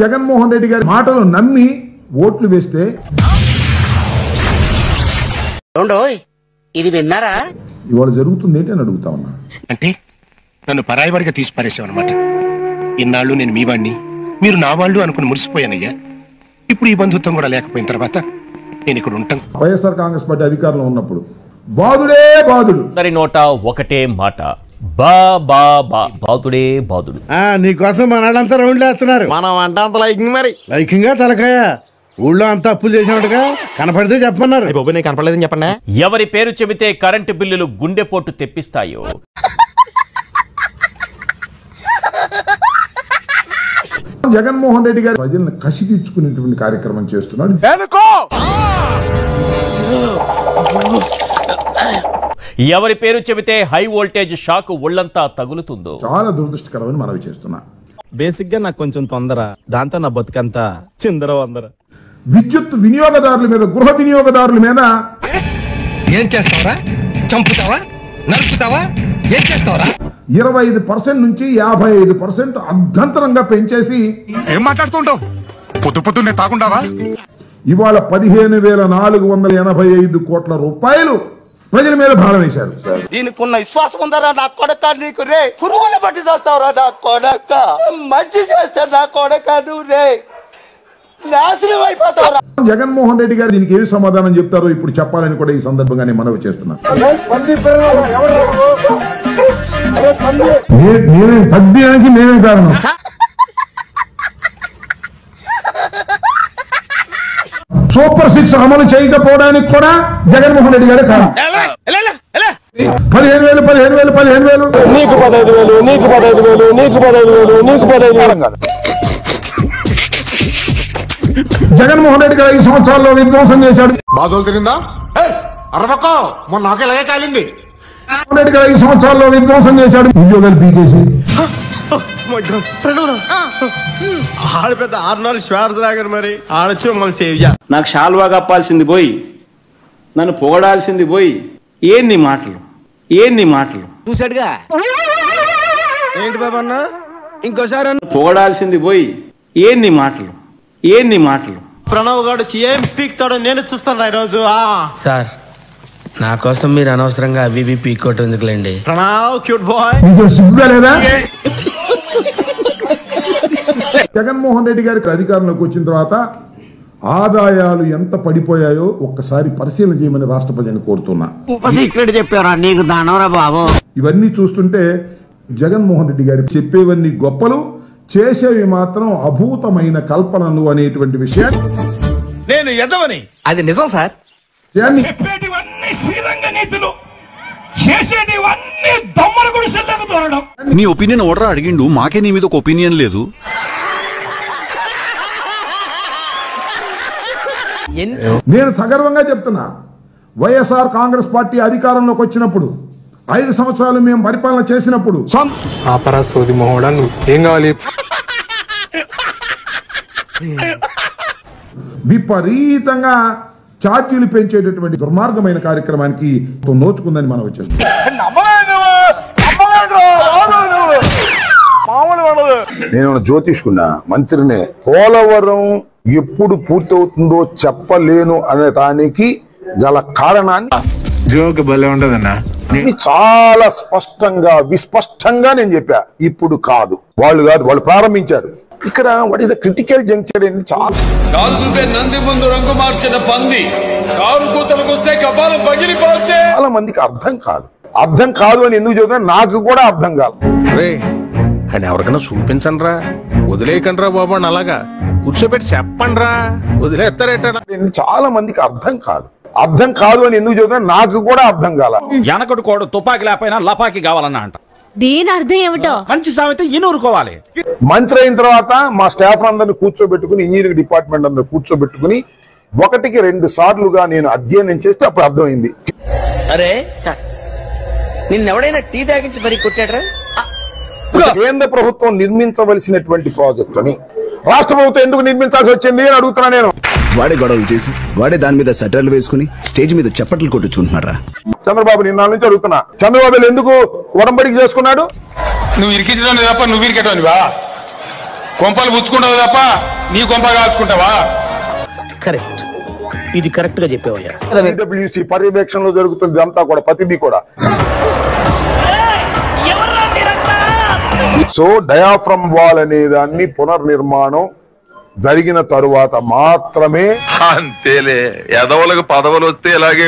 జగన్మోహన్ రెడ్డి గారి మాటలు నమ్మి ఓట్లు వేస్తే ఇది విన్నారా? ఇవాళ జరుగుతుంది ఏంటి అని అడుగుతా ఉన్నా. అంటే నన్ను పరాయివాడిగా తీసి పారేసావన్నమాట. ఇన్నాళ్ళు నేను మీ వాడిని, మీరు నా వాళ్ళు అనుకుని మురిసిపోయానయ్యా. ఇప్పుడు ఈ బంధుత్వం కూడా లేకపోయిన తర్వాత నేను ఇక్కడ ఉంటాను. వైఎస్ఆర్ కాంగ్రెస్ పార్టీ అధికారంలో ఉన్నప్పుడు బాదుడే బాదుడు, అందరి నోట ఒకటే మాట, బా బా బా బాదుడే బాదుడు. నీకోసం మనడంతా రౌండ్లు వేస్తున్నారు. మనం అంట అంత లైకింగ్, మరి లైకింగ్ తలకాయ ఊళ్ళో అంతా అప్పులు చేసినట్టుగా కనపడితే చెప్పన్నారు. కనపడలేదని చెప్పండి. ఎవరి పేరు చెబితే కరెంటు బిల్లులు గుండెపోటు తెప్పిస్తాయో జగన్మోహన్ రెడ్డి గారు ప్రజలను కసి తీర్చుకునేటువంటి కార్యక్రమం చేస్తున్నాడు. ఎవరి పేరు చెబితే హై వోల్టేజ్ షాక్ ఒళ్ళంతా తగులుతుందో. చాలా దురదృష్టకరమని మనవి చేస్తున్నా. బేసిక్ గా నాకు కొంచెం తొందర, దాంతో నా బతుకంతా చిందర వందర. విద్యుత్ వినియోగదారుల మీద, గృహ వినియోగదారుల మీద ఏం చేస్తావరా? చంపుతావా? నరుకుతావా? ఏం చేస్తావరా? 25% నుంచి 55% అర్ధంతరంగా పెంచేసి ఏం మాట్లాడుతుంటావు? పొద్దు పొద్దున్నే తాగుండావా? ఇవాళ 15,485 కోట్ల రూపాయలు ప్రజల మీద భారం వేశారు. దీనికి ఉన్న విశ్వాసం ఉందరా నా కొడక? నీకు రే పురుగులు పట్టి చేస్తావురా నా కొడక? మంచి చేస్తే నా కొడక నువ్వు రే నాశనం అయిపోతావురా. జగన్మోహన్ రెడ్డి గారు దీనికి ఏ సమాధానం చెప్తారో ఇప్పుడు చెప్పాలని కూడా ఈ సందర్భంగా నేను మనవి చేస్తున్నాను. తగ్గినానికి నేనే కారణం. సూపర్ 6 అమలు చేయకపోవడానికి కూడా జగన్మోహన్ రెడ్డి గారే కారణం. 15,000 నీకు 15,000, నీకు 15,000, నీకు 15,000, నీకు 15,000. జగన్మోహన్ రెడ్డి గారు 5 సంవత్సరాల్లో విధ్వంసం చేశాడు. బాధలు తిరిందా? అరవకో, మొన్న నాకే లగే కాలింది. జగన్మోహన్ రెడ్డి గారు 5 సంవత్సరాల్లో విధ్వంసం చేశాడు. ఉద్యోగాలు పీకేసి ఆడ పెద్ద 6 శ్వాసరాగారు, మరి ఆడొచ్చి మమ్మల్ని సేవ్ చేయ. నాకు షాల్వా కప్పాల్సింది పోయి, నన్ను పొగడాల్సింది పోయి, ఏంది మాటలు, ఏంది మాటలు చూసాడుగా ఏంటి బాబా అన్న? ఇంకోసారి పొగడాల్సింది పోయి, ఏంది మాటలు, ఏంది మాటలు. ప్రణవ్ గారు ఏం పీక్తాడో నేను చూస్తాను ఈరోజు. సార్, నా కోసం మీరు అనవసరంగా అవి పీక్కోవటం ఎందుకులేండి. Pranav cute boy. మీకు సిగ్గుగా లేదా? జగన్మోహన్ రెడ్డి గారికి అధికారంలోకి వచ్చిన తర్వాత ఆదాయాలు ఎంత పడిపోయాయో ఒక్కసారి పరిశీలన చేయమని రాష్ట్ర ప్రజలను కోరుతున్నా. చెప్పారా నీకు దానవరా బాబు? ఇవన్నీ చూస్తుంటే జగన్మోహన్ రెడ్డి గారు చెప్పేవన్నీ గొప్పలు, చేసేవి మాత్రం అభూతమైన కల్పనలు అనేటువంటి విషయాన్ని నేను ఎదవని అది నిజం సార్. చెప్పేటివన్నీ శ్రీరంగ నీతులు, చేసేటివన్నీ దొమ్మల గుడిసెల్లోకి దూరడం. నీ ఒపీనియన్ ఓడరా అడిగిండు, మాకే నీ మీద ఒక ఒపీనియన్ లేదు. నేను సగర్వంగా చెప్తున్నా, వైఎస్ఆర్ కాంగ్రెస్ పార్టీ అధికారంలోకి వచ్చినప్పుడు 5 సంవత్సరాలు మేము పరిపాలన చేసినప్పుడు ఏం కావాలి? విపరీతంగా ఛార్జీలు పెంచేటటువంటి దుర్మార్గమైన కార్యక్రమానికి నోచుకుందని మనం వచ్చేస్తాం. నేను జ్యోతిష్కున్నా, మంత్రినే. పోలవరం ఎప్పుడు పూర్తవుతుందో చెప్పలేను అనటానికి గల కారణాన్ని జోక్ భలే ఉండదన్నా. చాలా స్పష్టంగా విస్పష్టంగా నేను చెప్పా. ఇప్పుడు కాదు, వాళ్ళు కాదు, వాళ్ళు ప్రారంభించారు. ఇక్కడ what is the critical juncture అని చాలా మందికి అర్థం కాదు. అర్థం కాదు అని ఎందుకు చెబుతున్నా నాకు కూడా అర్థం కాదు. అని ఎవరికైనా చూపించండి రా, వదిలేయకండి రా బాబు అని అలాగా కూర్చోబెట్టి చెప్పండి రా, వదిలేస్తారేట. చాలా మందికి అర్థం కాదు. అర్థం కాదు అని ఎందుకు చెబుతున్నా నాకు కూడా అర్థం కాల. వెనకటి కోడు తుపాకి లేకపోయినా లపాకి కావాలన్నా అంట. దీని అర్థం ఏమిటో మంచి సామెత ఈనూరుకోవాలి. మంత్రి అయిన తర్వాత మా స్టాఫ్ అందరిని కూర్చోబెట్టుకుని, ఇంజనీరింగ్ డిపార్ట్మెంట్ అందరూ కూర్చోబెట్టుకుని 1కి 2 సార్లుగా నేను అధ్యయనం చేస్తే అప్పుడు అర్థమైంది. అరే నిన్నెవడైనా టీ తాగించి మరి కొట్టాడ్రా? కేంద్ర ప్రభుత్వం నిర్మించవలసినటువంటి ప్రాజెక్టుని రాష్ట్ర ప్రభుత్వం ఎందుకు నిర్మించాల్సి వచ్చింది అని అడుగుతున్నా నేను. వాడే గొడవలు చేసి, వాడే దాని మీద సెటర్లు వేసుకుని స్టేజ్ మీద చప్పట్లు కొట్టుచుంటున్నారా? చంద్రబాబు నిన్న నుంచి అడుగుతున్నా, చంద్రబాబు ఎందుకు ఉడంబడికి చేసుకున్నాడు? నువ్వు ఇరికించడం తప్ప నువ్వు ఇరికేటోనివా? కొంపలు పుచ్చుకుంటావు తప్ప నీ కొంప కాల్చుకుంటావా? కరెక్ట్, ఇది కరెక్ట్ గా చెప్పావయ్యా. సిడబ్ల్యూసి పర్యవేక్షణలో జరుగుతుంది అంతా కూడా, ప్రతిదీ కూడా. సో డయాఫ్రమ్ వాల్ అనే దాన్ని పునర్నిర్మాణం జరిగిన తరువాత మాత్రమే. అంతేలే, ఎదవలకు పదవులు వస్తే ఇలాగే